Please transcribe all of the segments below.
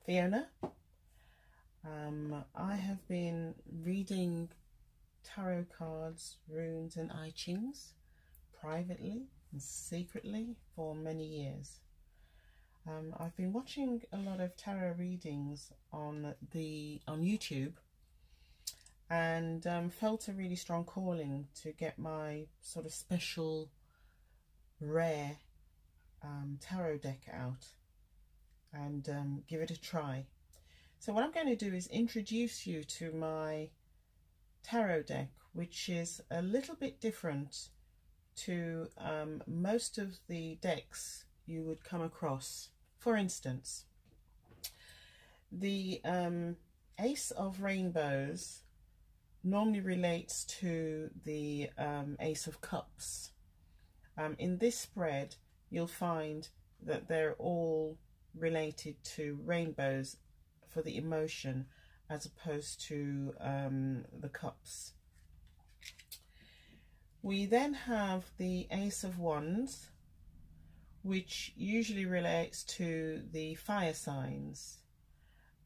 Fiona. I have been reading tarot cards, runes and I Chings privately and secretly for many years. I've been watching a lot of tarot readings on YouTube and felt a really strong calling to get my sort of special rare tarot deck out and give it a try. So what I'm going to do is introduce you to my tarot deck, which is a little bit different to most of the decks you would come across. For instance, the Ace of Rainbows normally relates to the Ace of Cups. In this spread, you'll find that they're all related to rainbows for the emotion as opposed to the cups. We then have the Ace of Wands, which usually relates to the fire signs.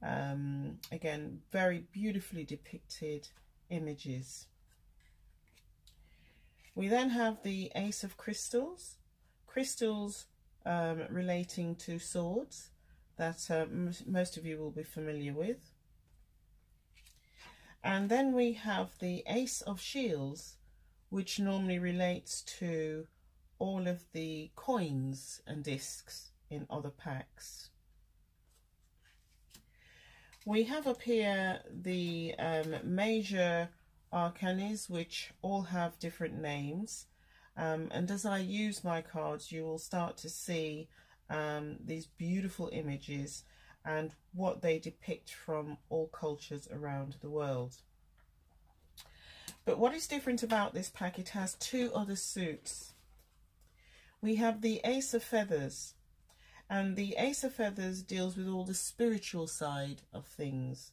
Again, very beautifully depicted images. We then have the Ace of Crystals, relating to swords that most of you will be familiar with. And then we have the Ace of Shields, which normally relates to all of the coins and discs in other packs. We have up here the major arcanas, which all have different names. And as I use my cards, you will start to see these beautiful images and what they depict from all cultures around the world. But what is different about this pack, it has two other suits. We have the Ace of Feathers, and the Ace of Feathers deals with all the spiritual side of things,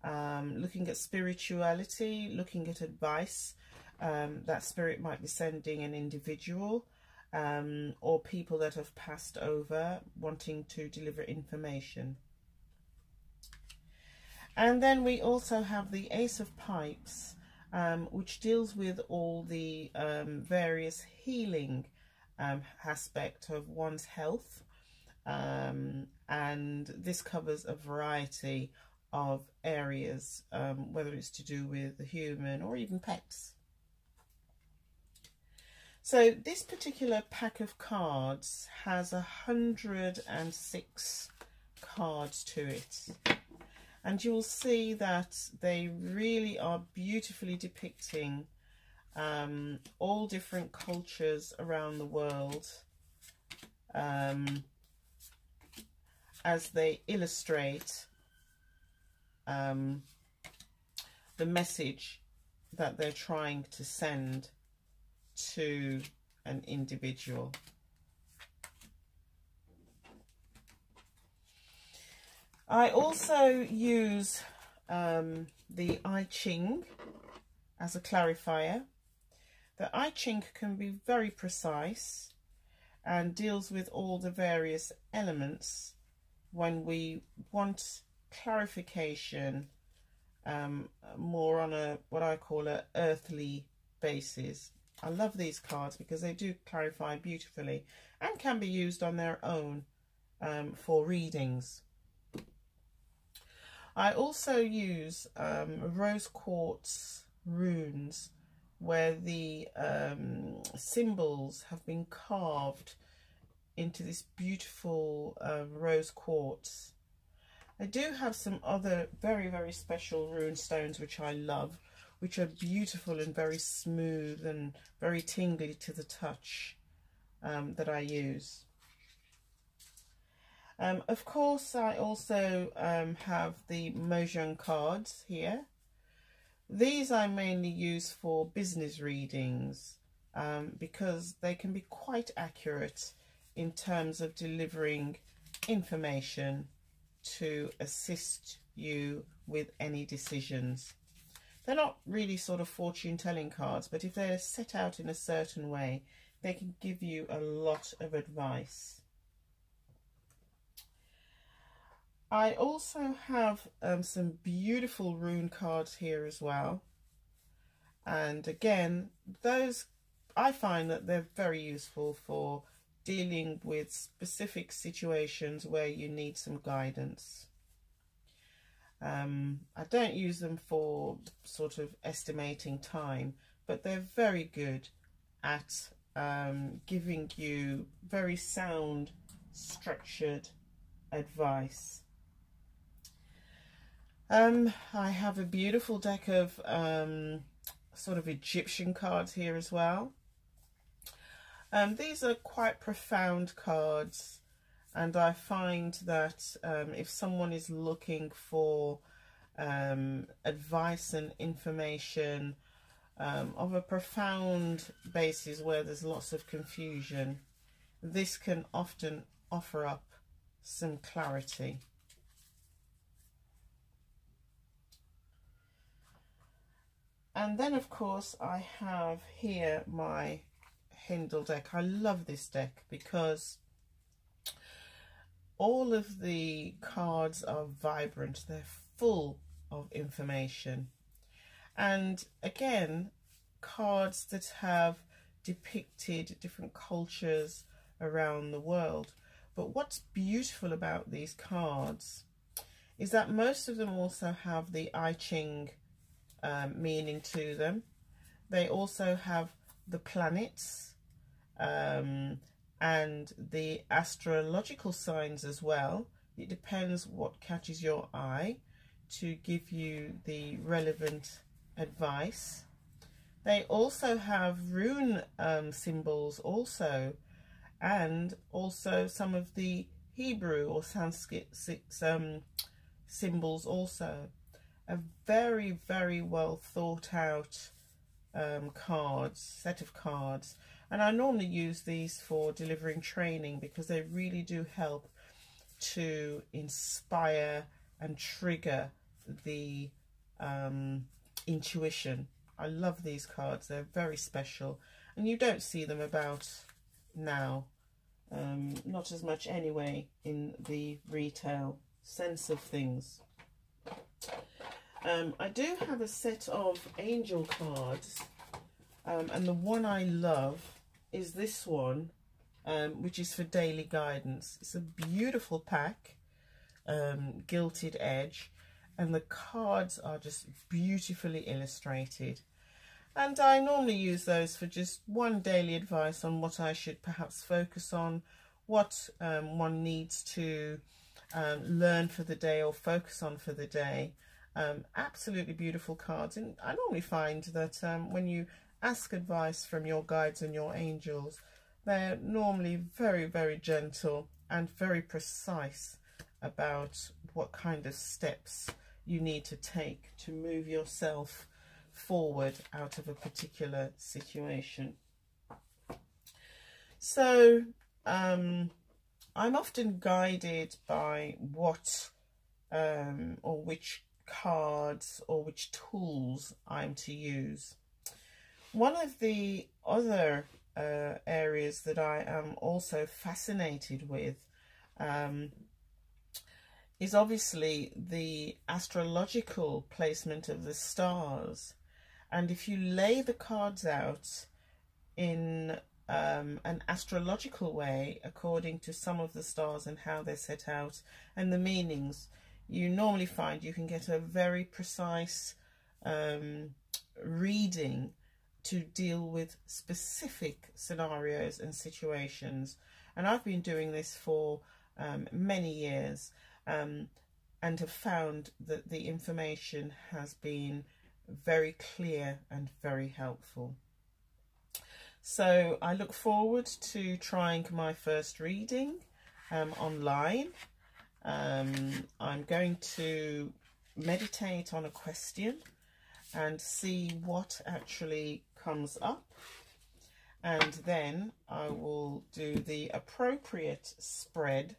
looking at spirituality, looking at advice that spirit might be sending an individual or people that have passed over, wanting to deliver information. And then we also have the Ace of Pipes, which deals with all the various healing aspect of one's health, and this covers a variety of areas, whether it's to do with the human or even pets. So this particular pack of cards has 106 cards to it, and you will see that they really are beautifully depicting all different cultures around the world, as they illustrate the message that they're trying to send to an individual. I also use the I Ching as a clarifier. The I Ching can be very precise and deals with all the various elements when we want clarification more on a what I call a earthly basis. I love these cards because they do clarify beautifully and can be used on their own for readings. I also use rose quartz runes where the symbols have been carved into this beautiful rose quartz. I do have some other very, very special rune stones which I love, which are beautiful and very smooth and very tingly to the touch, that I use. Of course, I also have the Rune Cards here. These I mainly use for business readings because they can be quite accurate in terms of delivering information to assist you with any decisions. They're not really sort of fortune telling cards, but if they're set out in a certain way, they can give you a lot of advice. I also have some beautiful rune cards here as well. And again, those, I find that they're very useful for dealing with specific situations where you need some guidance. I don't use them for sort of estimating time, but they're very good at giving you very sound, structured advice. I have a beautiful deck of sort of Egyptian cards here as well. These are quite profound cards, and I find that if someone is looking for advice and information of a profound basis where there's lots of confusion, this can often offer up some clarity. And then of course I have here my Hindle deck. I love this deck because all of the cards are vibrant, they're full of information, and again, cards that have depicted different cultures around the world. But what's beautiful about these cards is that most of them also have the I Ching meaning to them. They also have the planets and the astrological signs as well. It depends what catches your eye to give you the relevant advice. They also have rune symbols also, and also some of the Hebrew or Sanskrit symbols also. A very, very well thought out set of cards, and I normally use these for delivering training because they really do help to inspire and trigger the intuition. I love these cards, they're very special, and you don't see them about now, not as much anyway in the retail sense of things. I do have a set of angel cards, and the one I love is this one, which is for daily guidance. It's a beautiful pack, gilded edge, and the cards are just beautifully illustrated. And I normally use those for just one daily advice on what I should perhaps focus on, what one needs to learn for the day or focus on for the day. Absolutely beautiful cards, and I normally find that when you ask advice from your guides and your angels, they're normally very, very gentle and very precise about what kind of steps you need to take to move yourself forward out of a particular situation. So I'm often guided by what or which cards or which tools I'm to use. One of the other areas that I am also fascinated with is obviously the astrological placement of the stars. And if you lay the cards out in an astrological way, according to some of the stars and how they're set out and the meanings, you normally find you can get a very precise reading to deal with specific scenarios and situations. And I've been doing this for many years, and have found that the information has been very clear and very helpful. So I look forward to trying my first reading online. I'm going to meditate on a question and see what actually comes up, and then I will do the appropriate spread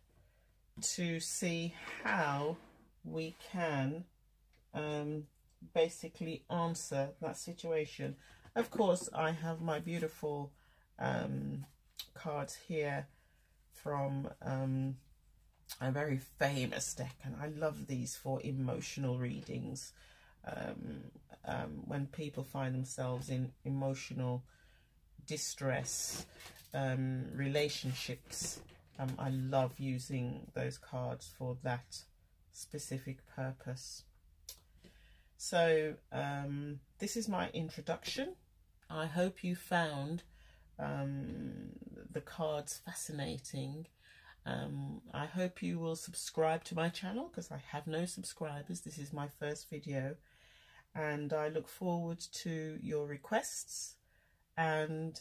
to see how we can basically answer that situation. Of course, I have my beautiful cards here from a very famous deck, and I love these for emotional readings. When people find themselves in emotional distress, relationships, I love using those cards for that specific purpose. So this is my introduction. I hope you found the cards fascinating. I hope you will subscribe to my channel, because I have no subscribers. This is my first video, and I look forward to your requests and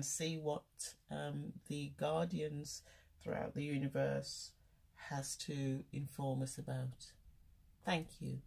see what the guardians throughout the universe has to inform us about. Thank you.